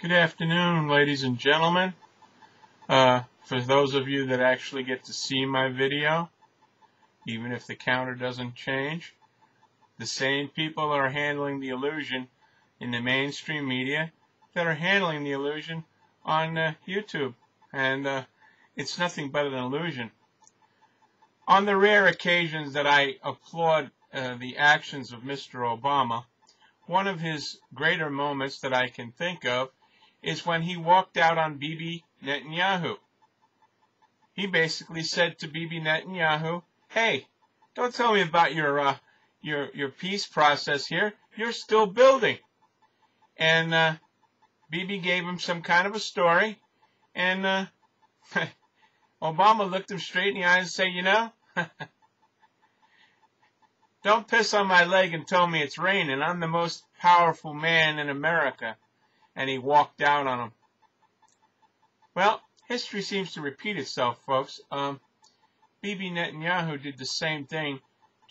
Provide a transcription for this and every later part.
Good afternoon, ladies and gentlemen. For those of you that actually get to see my video, even if the counter doesn't change, the same people are handling the illusion in the mainstream media that are handling the illusion on YouTube. And it's nothing but an illusion. On the rare occasions that I applaud the actions of Mr. Obama, one of his greater moments that I can think of is when he walked out on Bibi Netanyahu. He basically said to Bibi Netanyahu, "Hey, don't tell me about your peace process here. You're still building." And Bibi gave him some kind of a story, and Obama looked him straight in the eyes and said, "You know, don't piss on my leg and tell me it's raining. I'm the most powerful man in America." And he walked out on him. Well, history seems to repeat itself, folks. Bibi Netanyahu did the same thing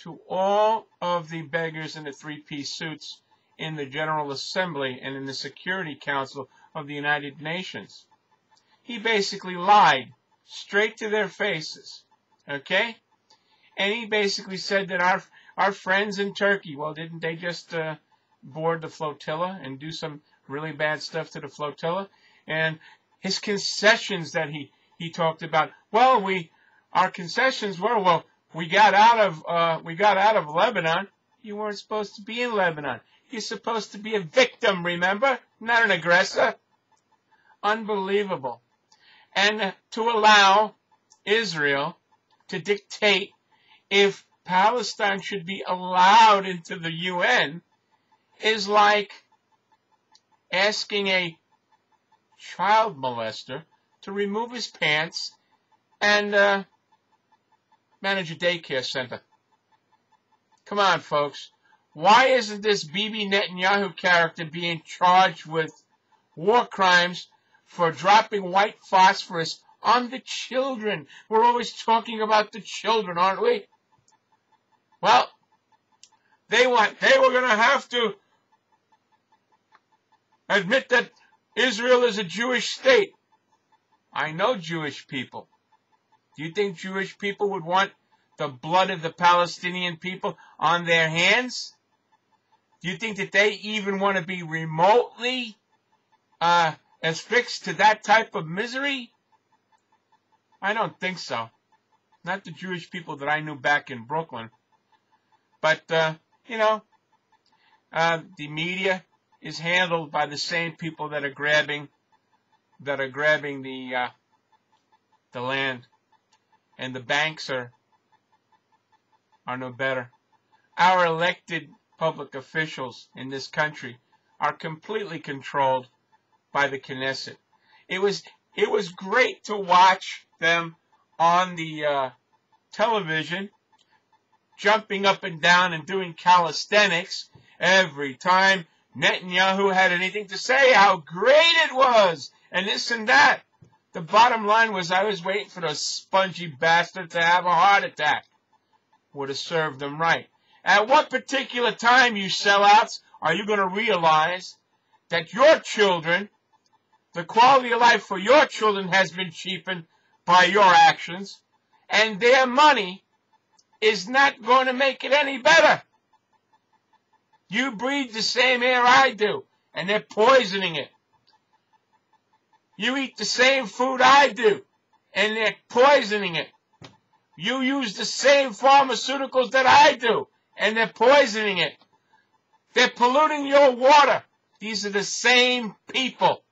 to all of the beggars in the three-piece suits in the General Assembly and in the Security Council of the United Nations. He basically lied straight to their faces, okay? And he basically said that our friends in Turkey, well, didn't they just board the flotilla and do some really bad stuff to the flotilla? And his concessions that he talked about, well, our concessions were, well, we got out of Lebanon. You weren't supposed to be in Lebanon. You're supposed to be a victim, remember? Not an aggressor. Unbelievable. And to allow Israel to dictate if Palestine should be allowed into the UN is like asking a child molester to remove his pants and manage a daycare center. Come on, folks. Why isn't this Bibi Netanyahu character being charged with war crimes for dropping white phosphorus on the children? We're always talking about the children, aren't we? Well, they want, hey, we're going to have to admit that Israel is a Jewish state. I know Jewish people. Do you think Jewish people would want the blood of the Palestinian people on their hands? Do you think that they even want to be remotely affixed to that type of misery? I don't think so. Not the Jewish people that I knew back in Brooklyn. But, you know, the media is handled by the same people that are grabbing the land, and the banks are no better. Our elected public officials in this country are completely controlled by the Knesset. It was great to watch them on the television, jumping up and down and doing calisthenics every time Netanyahu had anything to say, how great it was, and this and that. The bottom line was I was waiting for those spongy bastards to have a heart attack. Would have served them right. At what particular time, you sellouts, are you going to realize that your children, the quality of life for your children has been cheapened by your actions, and their money is not going to make it any better? You breathe the same air I do, and they're poisoning it. You eat the same food I do, and they're poisoning it. You use the same pharmaceuticals that I do, and they're poisoning it. They're polluting your water. These are the same people.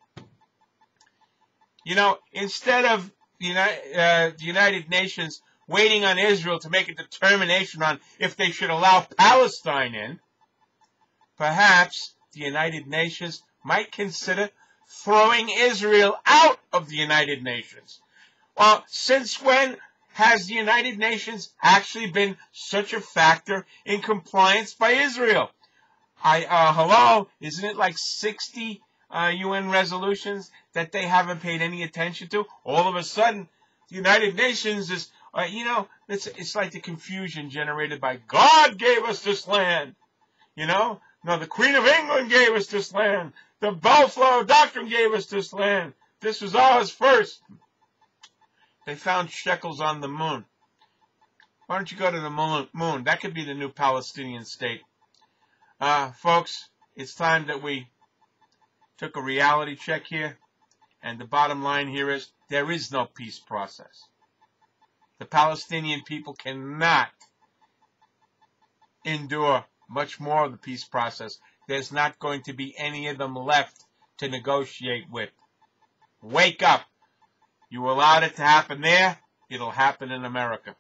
You know, instead of the United Nations waiting on Israel to make a determination on if they should allow Palestine in, perhaps the United Nations might consider throwing Israel out of the United Nations. Well, since when has the United Nations actually been such a factor in compliance by Israel? Hello, isn't it like 60 UN resolutions that they haven't paid any attention to? All of a sudden, the United Nations is, it's like the confusion generated by God gave us this land. No, the Queen of England gave us this land. The Bellflower Doctrine gave us this land. This was ours first. They found shekels on the moon. Why don't you go to the moon? That could be the new Palestinian state. Folks, it's time that we took a reality check here. And the bottom line here is there is no peace process. The Palestinian people cannot endure much more of the peace process. There's not going to be any of them left to negotiate with. Wake up. You allowed it to happen there, it'll happen in America.